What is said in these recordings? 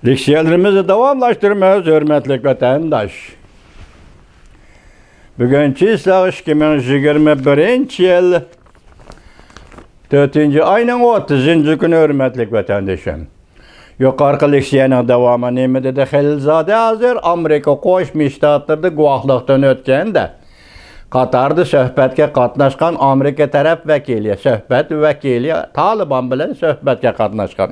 Leksiyalarımızı davamlaştırmaz, hürmetli vatandaş. Bugünkü ıslaq 2021 yıl 4. ayının 30. günü hürmetli vatandaşım. Yukarı leksiyanın devamı nemede de Halilzade hazır Amerika Qo'shma Shtatlarida guvohlikdan o'tganda Qatarda suhbatga qatnashgan Amerika taraf vakili, suhbat vakili Taliban bilan suhbatga qatnashgan.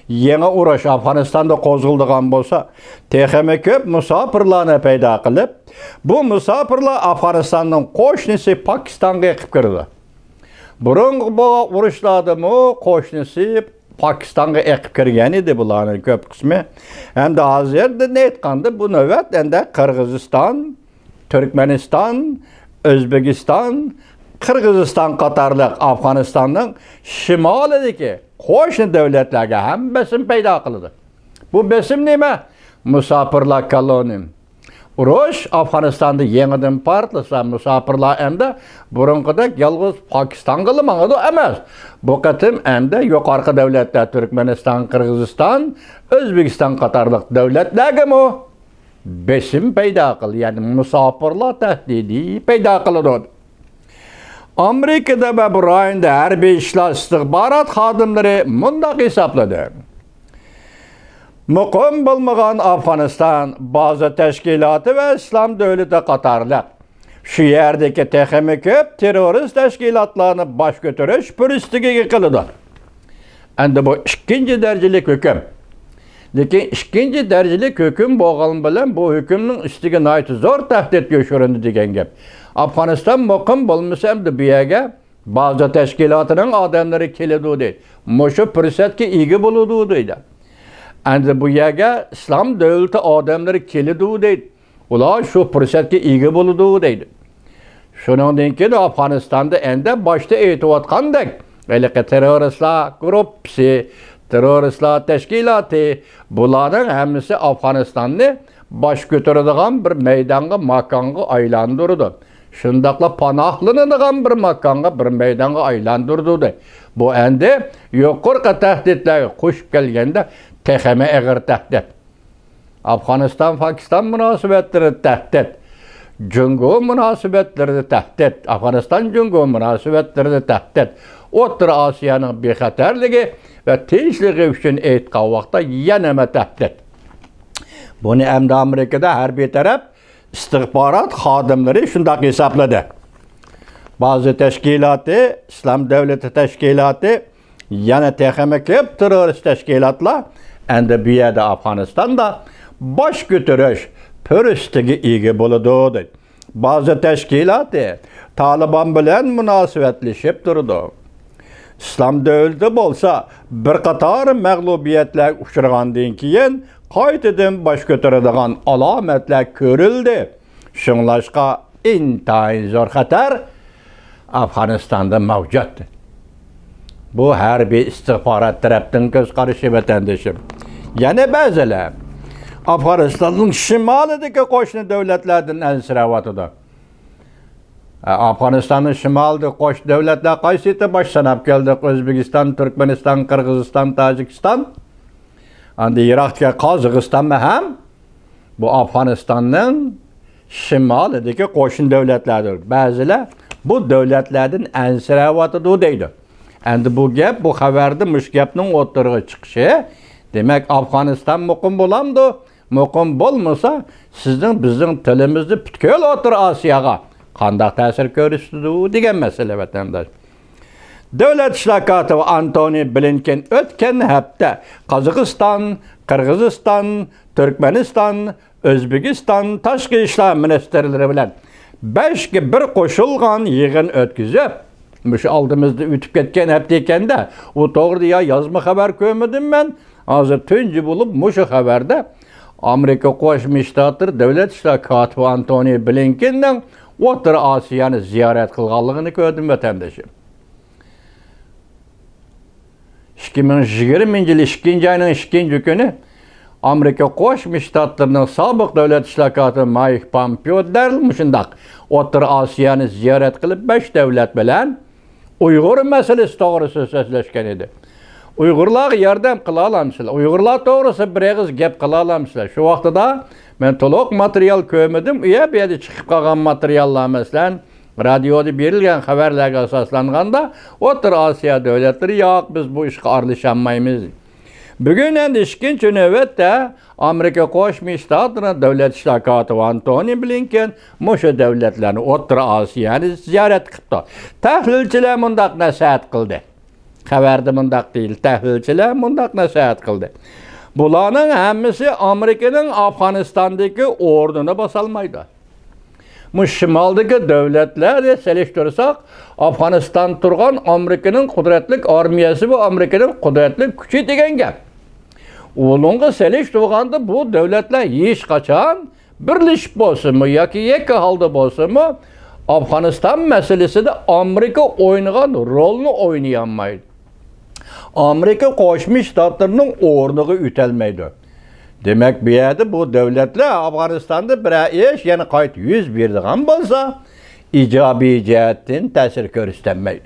Yeni urush Afg'onistonda qo'zg'algan bo'lsa, texmi ko'p musofirlarni paydo qilib, bu musofirlar Afg'onistonning qo'shnisi Pokistonga chiqib kirdi. Burungi bu urushlarda qo'shnisi Pokistonga chiqib kirgan edi bularning ko'p qismi. Endi hozirda aytganda bu navbat endi Qirg'iziston, Turkmaniston, O'zbekiston, Qirg'iziston qatorliq Afg'onistonning shimolidagi qo'shni davlatlarga ham besim paydo qildi. Bu besim nima? Musofirlar koloniya. Urush Afg'onistonda yangidan portlasa, musofirlar endi burunqidek yolg'iz Pokistonga mangadi emas. Bu qatim endi yuqorqi davlatlar Turkmaniston, Qirg'iziston, O'zbekiston qatorliq davlatlarga besim paydo qildi. Ya'ni musofirlar tahdidi paydo qildi. Amerika'da ve burayında harbiy ishlar istihbarat xodimlari mundaq hisobladi. Muqim bo'lmagan Afg'oniston bazı tashkiloti va islom davlati qatorliq shu yerdagi texmi ko'p terrorist tashkilotlarni bosh ko'tarish puristiga qildi. Endi bu ikkinchi darajali hukm. Lekin ikkinchi darajali hukm bo'lgani bilan bu hukmning ustiga nihoyat zo'r tahdid yo'shirindi degan gap. Afg'oniston muqim bo'lmasa ham bu yerga ba'zi tashkilotning odamlari keladi deydi. Mushu fursatga ega bo'ladi deydi. Endi bu yerga islom davlati odamlari keladi deydi. Ular shu fursatga ega bo'ladi deydi. Shuningdan keyin Afg'onistonda endi boshda aytayotgandek, balki terroristlar guruhi, terroristlar tashkiloti bularning hammasi Afg'onistonni bosh ko'taradigan bir maydonga, makonga aylantirdi. Shundaqla panohlanadigan bir makonga, bir maydonga aylantirdi. Bu endi yuqorqi tahdidlarga qo'shib kelganda texmi og'ir tahdid. Afg'oniston-Pokiston munosabatlari tahdid. Jungo munosabatlari tahdid. Afg'oniston-Jungo munosabatlari tahdid. O'rta Osiyoning bexatarligi va tinchligi uchun aytgan vaqtda yana tahdid. Buni endi Amerikada harbiy taraf istihbarat xodimlari shunday hisobladi. Ba'zi tashkiloti, islom davlati tashkiloti, yana texmi ko'p terrorist tashkilotlar endi bu yerda Afg'onistonda bosh ko'tarish puristiga ega bo'ladi. Ba'zi tashkiloti Taliban bilan munosabatlashib turdi. İslam davlati bo'lsa bir qator mag'lubiyatlar uchragandan keyin qaytadan bosh ko'taradigan alomatlar ko'rildi. Shunlashqa intayin zo'r xatar Afg'onistonda mavjud. Bu harbiy istihbarat tarafdan ko'z qarashi vatandoshim. Yana ba'zilar Afg'onistonning shimolidagi qo'shni davlatlardan ansirayotdi. Afg'onistonning shimolida qo'shni davlatlar qaysiti bosh sanab keldik? O'zbekiston, Turkmaniston, Qirg'iziston, Tojikiston. Endi Iroqga Qozog'iston ham bu Afg'onistonning shimolidagi qo'shni davlatlardir. Ba'zilar bu davlatlardan ansirayotdi deydi. Endi bu gap, bu xabarda mush gapning o'tirg'i chiqishi, demak Afg'oniston muqim bo'lamdi. Muqim bo'lmasa, sizning bizning tilimizni butkul O'rta Osiyoga qanday ta'sir ko'rsatdi degan masala vatandosh. Davlat ishlar kotibi Antony Blinken o'tgan hafta Qozog'iston, Qirg'iziston, Turkmaniston, O'zbekiston tashqi ishlar ministrlari bilan 5 ga 1 qo'shilgan yig'in o'tkazib, mush oldimizda o'tib ketgan hafta ekanda, u to'g'ri ya yozma xabar ko'rmadim men. Hozir tunji bo'lib mush xabarda Amerika Qo'shma Shtatlar davlat ishlar kotibi Antony Blinkenning O'rta Osiyoni ziyorat qilganligini ko'rdim vatandoshim. 2020 yil 2 ayning 2 kuni Amerika Qo'shma Shtatlarining sobiq davlat ishlar kotibi Mike Pompeo shundaq O'rta Osiyoni ziyorat qilib 5 davlat bilan Uyg'ur masalasi to'g'risida so'zlashgan edi. Uygurlar yordam qila olamsizlar. Uygurlar to'g'risi bir og'iz gap qila olamsizlar. Shu vaqtida men to'liq material ko'rmadim. Bu yerda chiqib qolgan materiallar masalan radioda berilgan xabarlarga asoslanganda O'rta Osiyo davlatlari yo'q, biz bu ishga aralashmaymiz. Bugun endi ikkinchi navbatda Amerika Qo'shma Shtatlari davlat ishlar kotibi Antony Blinken o'sha davlatlarni O'rta Osiyoni ziyorat qildi. Tahlilchilar mundaq nasihat qildi. Xabarda mundaq deyil, tahlilchilar mundaq nasihat qildi. Bularning hammasi Amerikaning Afg'onistondagi o'rnini bosolmaydi. Shimoldagi davlatlarga selishtirsak, Afg'oniston turgan Amerikaning qudratli armiyasi va Amerikaning qudratli kuchi degan gap. Onunla selishtirganda bu davlatlar hech qachon birlashib bo'lsinmi yoki yakka holda bo'lsinmi, Afg'oniston masalasida Amerika o'ynagan rolni o'ynay olmaydi. Amerika Qo'shma Shtatlarining o'rniga o'tolmaydi. Demek bir yerde bu devletler Afganistan'da bir iş yani kayıt 100 birdiğen bolsa icabi cihetten tesir göstermeydi.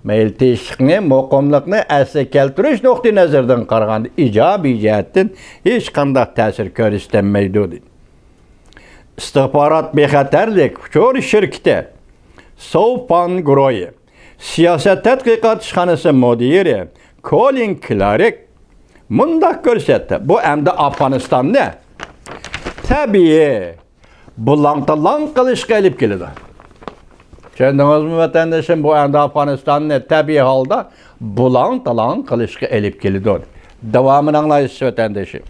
Meyil teşvikni, muqimlikni asli keltirish nuqtai nazardan qaraganda icabi cihetten hiç qanday tesir göstermeydi dedi. İstihbarat bexatarlik uçur şirketi Sopan Groyi siyaset tadqiqot ishxonasi mudiri Colin Clark mundaq ko'rsatdi. Bu endi Afg'onistonni tabiiy bulang-talang qilishga olib keladi. Tushundingizmi vatandoshim? Bu endi Afg'onistonni tabiiy holda bulang-talang qilishga olib keladi. Davomini anglaysiz vatandoshim.